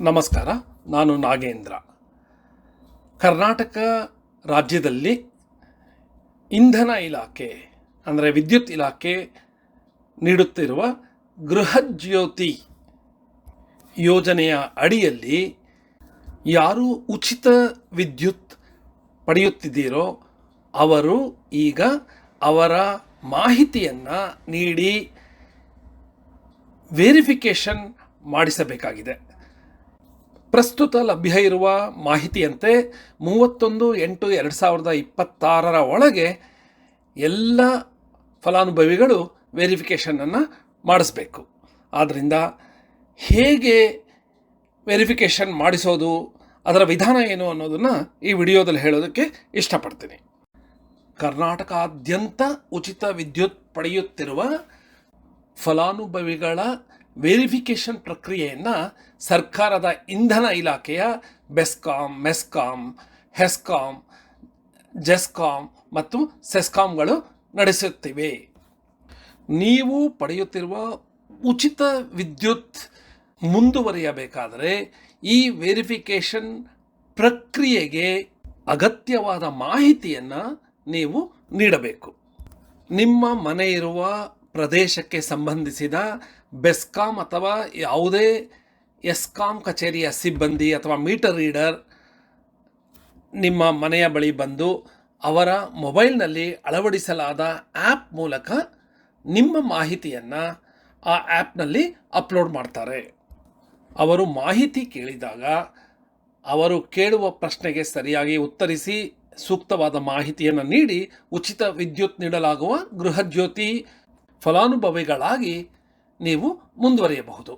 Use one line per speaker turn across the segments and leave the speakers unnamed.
ನಮಸ್ಕಾರ. ನಾನು ನಾಗೇಂದ್ರ. ಕರ್ನಾಟಕ ರಾಜ್ಯದಲ್ಲಿ ಇಂಧನ ಇಲಾಖೆ ಅಂದರೆ ವಿದ್ಯುತ್ ಇಲಾಖೆ ನೀಡುತ್ತಿರುವ ಗೃಹಜ್ಯೋತಿ ಯೋಜನೆಯ ಅಡಿಯಲ್ಲಿ ಯಾರು ಉಚಿತ ವಿದ್ಯುತ್ ಪಡೆಯುತ್ತಿದ್ದೀರೋ ಅವರು ಈಗ ಅವರ ಮಾಹಿತಿಯನ್ನು ನೀಡಿ ವೆರಿಫಿಕೇಷನ್ ಮಾಡಿಸಬೇಕಾಗಿದೆ. ಪ್ರಸ್ತುತ ಲಭ್ಯ ಇರುವ ಮಾಹಿತಿಯಂತೆ 31/8/2026 ಒಳಗೆ ಎಲ್ಲ ಫಲಾನುಭವಿಗಳು ವೆರಿಫಿಕೇಷನನ್ನು ಮಾಡಿಸ್ಬೇಕು. ಆದ್ದರಿಂದ ಹೇಗೆ ವೆರಿಫಿಕೇಷನ್ ಮಾಡಿಸೋದು, ಅದರ ವಿಧಾನ ಏನು ಅನ್ನೋದನ್ನು ಈ ವಿಡಿಯೋದಲ್ಲಿ ಹೇಳೋದಕ್ಕೆ ಇಷ್ಟಪಡ್ತೀನಿ. ಕರ್ನಾಟಕಾದ್ಯಂತ ಉಚಿತ ವಿದ್ಯುತ್ ಪಡೆಯುತ್ತಿರುವ ಫಲಾನುಭವಿಗಳ ವೆರಿಫಿಕೇಷನ್ ಪ್ರಕ್ರಿಯೆಯನ್ನು ಸರ್ಕಾರದ ಇಂಧನ ಇಲಾಖೆಯ ಬೆಸ್ಕಾಂ, ಮೆಸ್ಕಾಂ, ಹೆಸ್ಕಾಂ, ಜೆಸ್ಕಾಂ ಮತ್ತು ಸೆಸ್ಕಾಂಗಳು ನಡೆಸುತ್ತಿವೆ. ನೀವು ಪಡೆಯುತ್ತಿರುವ ಉಚಿತ ವಿದ್ಯುತ್ ಮುಂದುವರಿಯಬೇಕಾದರೆ ಈ ವೆರಿಫಿಕೇಷನ್ ಪ್ರಕ್ರಿಯೆಗೆ ಅಗತ್ಯವಾದ ಮಾಹಿತಿಯನ್ನು ನೀವು ನೀಡಬೇಕು. ನಿಮ್ಮ ಮನೆ ಇರುವ ಪ್ರದೇಶಕ್ಕೆ ಸಂಬಂಧಿಸಿದ ಬೆಸ್ಕಾಂ ಅಥವಾ ಯಾವುದೇ ಎಸ್ಕಾಂ ಕಚೇರಿಯ ಸಿಬ್ಬಂದಿ ಅಥವಾ ಮೀಟರ್ ರೀಡರ್ ನಿಮ್ಮ ಮನೆಯ ಬಳಿ ಬಂದು ಅವರ ಮೊಬೈಲ್ನಲ್ಲಿ ಅಳವಡಿಸಲಾದ ಆ್ಯಪ್ ಮೂಲಕ ನಿಮ್ಮ ಮಾಹಿತಿಯನ್ನು ಆ ಆ್ಯಪ್ನಲ್ಲಿ ಅಪ್ಲೋಡ್ ಮಾಡ್ತಾರೆ. ಅವರು ಮಾಹಿತಿ ಕೇಳಿದಾಗ ಅವರು ಕೇಳುವ ಪ್ರಶ್ನೆಗೆ ಸರಿಯಾಗಿ ಉತ್ತರಿಸಿ ಸೂಕ್ತವಾದ ಮಾಹಿತಿಯನ್ನು ನೀಡಿ ಉಚಿತ ವಿದ್ಯುತ್ ನೀಡಲಾಗುವ ಗೃಹಜ್ಯೋತಿ ಫಲಾನುಭವಿಗಳಾಗಿ ನೀವು ಮುಂದುವರಿಯಬಹುದು.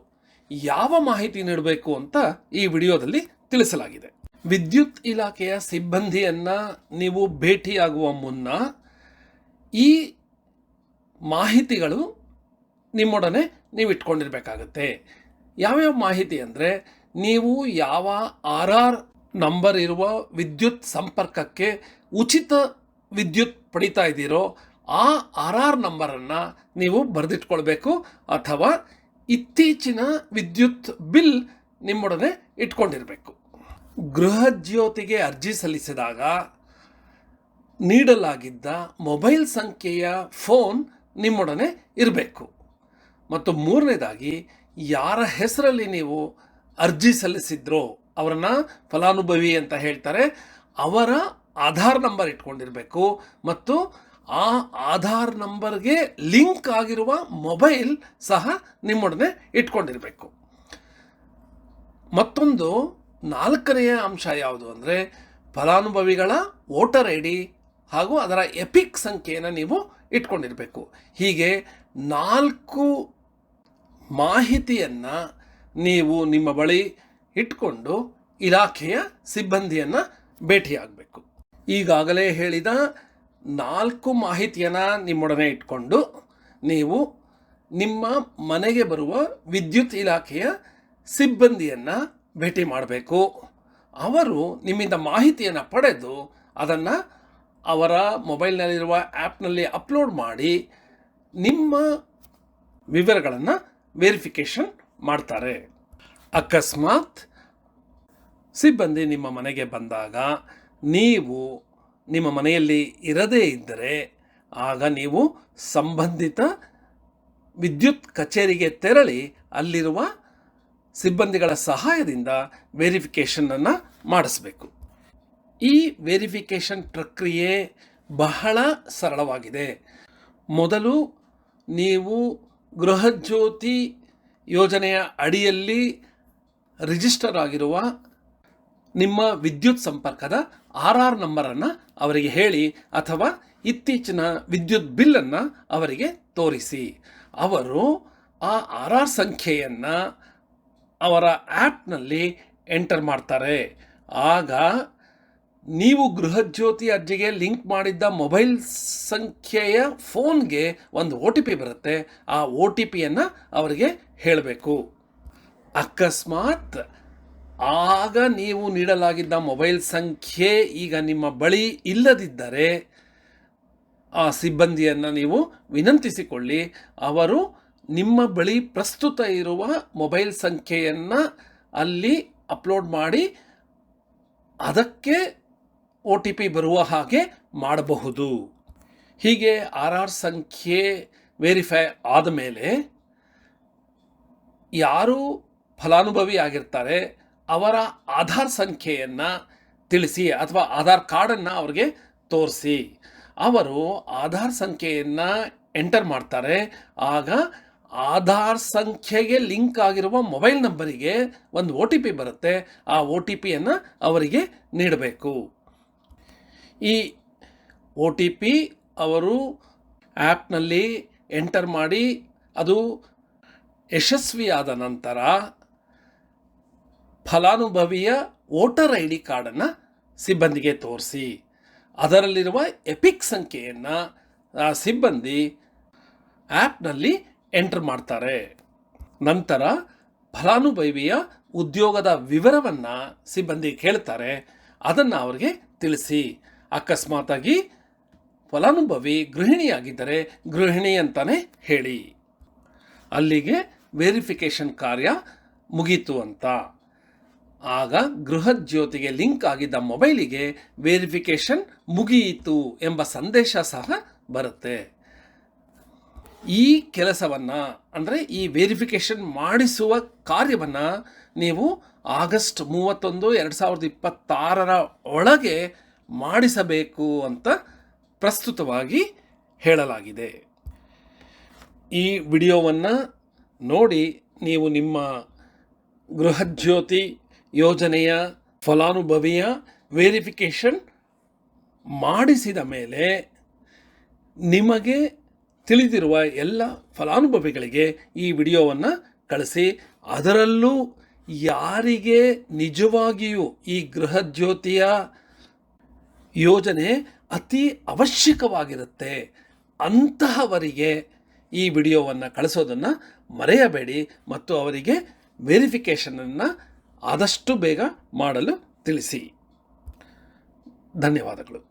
ಯಾವ ಮಾಹಿತಿ ನೀಡಬೇಕು ಅಂತ ಈ ವಿಡಿಯೋದಲ್ಲಿ ತಿಳಿಸಲಾಗಿದೆ. ವಿದ್ಯುತ್ ಇಲಾಖೆಯ ಸಿಬ್ಬಂದಿಯನ್ನು ನೀವು ಭೇಟಿಯಾಗುವ ಮುನ್ನ ಈ ಮಾಹಿತಿಗಳು ನಿಮ್ಮೊಡನೆ ನೀವು ಇಟ್ಕೊಂಡಿರಬೇಕಾಗತ್ತೆ. ಯಾವ್ಯಾವ ಮಾಹಿತಿ ಅಂದರೆ, ನೀವು ಯಾವ RR ನಂಬರ್ ಇರುವ ವಿದ್ಯುತ್ ಸಂಪರ್ಕಕ್ಕೆ ಉಚಿತ ವಿದ್ಯುತ್ ಪಡಿತಾ ಇದ್ದೀರೋ ಆ RR ನಂಬರನ್ನು ನೀವು ಬರೆದಿಟ್ಕೊಳ್ಬೇಕು, ಅಥವಾ ಇತ್ತೀಚಿನ ವಿದ್ಯುತ್ ಬಿಲ್ ನಿಮ್ಮೊಡನೆ ಇಟ್ಕೊಂಡಿರಬೇಕು. ಗೃಹಜ್ಯೋತಿಗೆ ಅರ್ಜಿ ಸಲ್ಲಿಸಿದಾಗ ನೀಡಲಾಗಿದ್ದ ಮೊಬೈಲ್ ಸಂಖ್ಯೆಯ ಫೋನ್ ನಿಮ್ಮೊಡನೆ ಇರಬೇಕು. ಮತ್ತು ಮೂರನೇದಾಗಿ, ಯಾರ ಹೆಸರಲ್ಲಿ ನೀವು ಅರ್ಜಿ ಸಲ್ಲಿಸಿದ್ರೋ ಅವರನ್ನು ಫಲಾನುಭವಿ ಅಂತ ಹೇಳ್ತಾರೆ, ಅವರ ಆಧಾರ್ ನಂಬರ್ ಇಟ್ಕೊಂಡಿರಬೇಕು ಮತ್ತು ಆ ಆಧಾರ್ ನಂಬರ್ಗೆ ಲಿಂಕ್ ಆಗಿರುವ ಮೊಬೈಲ್ ಸಹ ನಿಮ್ಮೊಡನೆ ಇಟ್ಕೊಂಡಿರಬೇಕು. ಮತ್ತೊಂದು 4ನೆಯ ಅಂಶ ಯಾವುದು ಅಂದರೆ, ಫಲಾನುಭವಿಗಳ ವೋಟರ್ ID ಹಾಗೂ ಅದರ ಎಪಿಕ್ ಸಂಖ್ಯೆಯನ್ನು ನೀವು ಇಟ್ಕೊಂಡಿರಬೇಕು. ಹೀಗೆ 4 ಮಾಹಿತಿಯನ್ನು ನೀವು ನಿಮ್ಮ ಬಳಿ ಇಟ್ಕೊಂಡು ಇಲಾಖೆಯ ಸಿಬ್ಬಂದಿಯನ್ನು ಭೇಟಿಯಾಗಬೇಕು. ಈಗಾಗಲೇ ಹೇಳಿದ 4 ಮಾಹಿತಿಯನ್ನು ನಿಮ್ಮೊಡನೆ ಇಟ್ಕೊಂಡು ನೀವು ನಿಮ್ಮ ಮನೆಗೆ ಬರುವ ವಿದ್ಯುತ್ ಇಲಾಖೆಯ ಸಿಬ್ಬಂದಿಯನ್ನು ಭೇಟಿ ಮಾಡಬೇಕು. ಅವರು ನಿಮ್ಮಿಂದ ಮಾಹಿತಿಯನ್ನು ಪಡೆದು ಅದನ್ನು ಅವರ ಮೊಬೈಲ್ನಲ್ಲಿರುವ ಆ್ಯಪ್ನಲ್ಲಿ ಅಪ್ಲೋಡ್ ಮಾಡಿ ನಿಮ್ಮ ವಿವರಗಳನ್ನು ವೆರಿಫಿಕೇಷನ್ ಮಾಡ್ತಾರೆ. ಅಕಸ್ಮಾತ್ ಸಿಬ್ಬಂದಿ ನಿಮ್ಮ ಮನೆಗೆ ಬಂದಾಗ ನೀವು ನಿಮ್ಮ ಮನೆಯಲ್ಲಿ ಇರದೇ ಇದ್ದರೆ ಆಗ ನೀವು ಸಂಬಂಧಿತ ವಿದ್ಯುತ್ ಕಚೇರಿಗೆ ತೆರಳಿ ಅಲ್ಲಿರುವ ಸಿಬ್ಬಂದಿಗಳ ಸಹಾಯದಿಂದ ವೆರಿಫಿಕೇಷನನ್ನು ಮಾಡಿಸಬೇಕು. ಈ ವೆರಿಫಿಕೇಷನ್ ಪ್ರಕ್ರಿಯೆ ಬಹಳ ಸರಳವಾಗಿದೆ. ಮೊದಲು ನೀವು ಗೃಹಜ್ಯೋತಿ ಯೋಜನೆಯ ಅಡಿಯಲ್ಲಿ ರಿಜಿಸ್ಟರ್ ಆಗಿರುವ ನಿಮ್ಮ ವಿದ್ಯುತ್ ಸಂಪರ್ಕದ RR ನಂಬರನ್ನು ಅವರಿಗೆ ಹೇಳಿ, ಅಥವಾ ಇತ್ತೀಚಿನ ವಿದ್ಯುತ್ ಬಿಲ್ಲನ್ನು ಅವರಿಗೆ ತೋರಿಸಿ. ಅವರು ಆ RR ಸಂಖ್ಯೆಯನ್ನು ಅವರ ಆ್ಯಪ್ನಲ್ಲಿ ಎಂಟರ್ ಮಾಡ್ತಾರೆ. ಆಗ ನೀವು ಗೃಹಜ್ಯೋತಿ ಅರ್ಜಿಗೆ ಲಿಂಕ್ ಮಾಡಿದ್ದ ಮೊಬೈಲ್ ಸಂಖ್ಯೆಯ ಫೋನ್ಗೆ ಒಂದು OTP ಬರುತ್ತೆ. ಆ OTPಯನ್ನು ಅವರಿಗೆ ಹೇಳಬೇಕು. ಅಕಸ್ಮಾತ್ ಆಗ ನೀವು ನೀಡಲಾಗಿದ್ದ ಮೊಬೈಲ್ ಸಂಖ್ಯೆ ಈಗ ನಿಮ್ಮ ಬಳಿ ಇಲ್ಲದಿದ್ದರೆ ಆ ಸಿಬ್ಬಂದಿಯನ್ನು ನೀವು ವಿನಂತಿಸಿಕೊಳ್ಳಿ. ಅವರು ನಿಮ್ಮ ಬಳಿ ಪ್ರಸ್ತುತ ಇರುವ ಮೊಬೈಲ್ ಸಂಖ್ಯೆಯನ್ನು ಅಲ್ಲಿ ಅಪ್ಲೋಡ್ ಮಾಡಿ ಅದಕ್ಕೆ OTP ಬರುವ ಹಾಗೆ ಮಾಡಬಹುದು. ಹೀಗೆ ಆಧಾರ್ ಸಂಖ್ಯೆ ವೆರಿಫೈ ಆದಮೇಲೆ ಯಾರು ಫಲಾನುಭವಿ ಆಗಿರ್ತಾರೆ ಅವರ ಆಧಾರ್ ಸಂಖ್ಯೆಯನ್ನು ತಿಳಿಸಿ ಅಥವಾ ಆಧಾರ್ ಕಾರ್ಡನ್ನು ಅವ್ರಿಗೆ ತೋರಿಸಿ. ಅವರು ಆಧಾರ್ ಸಂಖ್ಯೆಯನ್ನು ಎಂಟರ್ ಮಾಡ್ತಾರೆ. ಆಗ ಆಧಾರ್ ಸಂಖ್ಯೆಗೆ ಲಿಂಕ್ ಆಗಿರುವ ಮೊಬೈಲ್ ನಂಬರಿಗೆ ಒಂದು OTP ಬರುತ್ತೆ. ಆ OTPಯನ್ನು ಅವರಿಗೆ ನೀಡಬೇಕು. ಈ OTP ಅವರು ಆ್ಯಪ್ನಲ್ಲಿ ಎಂಟರ್ ಮಾಡಿ ಅದು ಯಶಸ್ವಿಯಾದ ನಂತರ ಫಲಾನುಭವಿಯ ವೋಟರ್ ID ಕಾರ್ಡನ್ನು ಸಿಬ್ಬಂದಿಗೆ ತೋರಿಸಿ. ಅದರಲ್ಲಿರುವ ಎಪಿಕ್ ಸಂಖ್ಯೆಯನ್ನು ಸಿಬ್ಬಂದಿ ಆ್ಯಪ್ನಲ್ಲಿ ಎಂಟರ್ ಮಾಡ್ತಾರೆ. ನಂತರ ಫಲಾನುಭವಿಯ ಉದ್ಯೋಗದ ವಿವರವನ್ನು ಸಿಬ್ಬಂದಿ ಕೇಳ್ತಾರೆ. ಅದನ್ನು ಅವರಿಗೆ ತಿಳಿಸಿ. ಅಕಸ್ಮಾತಾಗಿ ಫಲಾನುಭವಿ ಗೃಹಿಣಿಯಾಗಿದ್ದರೆ ಗೃಹಿಣಿ ಅಂತಲೇ ಹೇಳಿ. ಅಲ್ಲಿಗೆ ವೆರಿಫಿಕೇಷನ್ ಕಾರ್ಯ ಮುಗೀತು ಅಂತ. ಆಗ ಗೃಹಜ್ಯೋತಿಗೆ ಲಿಂಕ್ ಆಗಿದ್ದ ಮೊಬೈಲಿಗೆ ವೆರಿಫಿಕೇಷನ್ ಮುಗಿಯಿತು ಎಂಬ ಸಂದೇಶ ಸಹ ಬರುತ್ತೆ. ಈ ಕೆಲಸವನ್ನು ಅಂದರೆ ಈ ವೆರಿಫಿಕೇಷನ್ ಮಾಡಿಸುವ ಕಾರ್ಯವನ್ನು ನೀವು ಆಗಸ್ಟ್ 31, 2026 ಒಳಗೆ ಮಾಡಿಸಬೇಕು ಅಂತ ಪ್ರಸ್ತುತವಾಗಿ ಹೇಳಲಾಗಿದೆ. ಈ ವಿಡಿಯೋವನ್ನು ನೋಡಿ ನೀವು ನಿಮ್ಮ ಗೃಹಜ್ಯೋತಿ ಯೋಜನೆಯ ಫಲಾನುಭವಿಯ ವೆರಿಫಿಕೇಷನ್ ಮಾಡಿಸಿದ ಮೇಲೆ ನಿಮಗೆ ತಿಳಿದಿರುವ ಎಲ್ಲ ಫಲಾನುಭವಿಗಳಿಗೆ ಈ ವಿಡಿಯೋವನ್ನು ಕಳಿಸಿ. ಅದರಲ್ಲೂ ಯಾರಿಗೆ ನಿಜವಾಗಿಯೂ ಈ ಗೃಹಜ್ಯೋತಿಯ ಯೋಜನೆ ಅತಿ ಅವಶ್ಯಕವಾಗಿರುತ್ತೆ ಅಂತಹವರಿಗೆ ಈ ವಿಡಿಯೋವನ್ನು ಕಳಿಸೋದನ್ನು ಮರೆಯಬೇಡಿ ಮತ್ತು ಅವರಿಗೆ ವೆರಿಫಿಕೇಷನನ್ನು ಆದಷ್ಟು ಬೇಗ ಮಾಡಲು ತಿಳಿಸಿ. ಧನ್ಯವಾದಗಳು.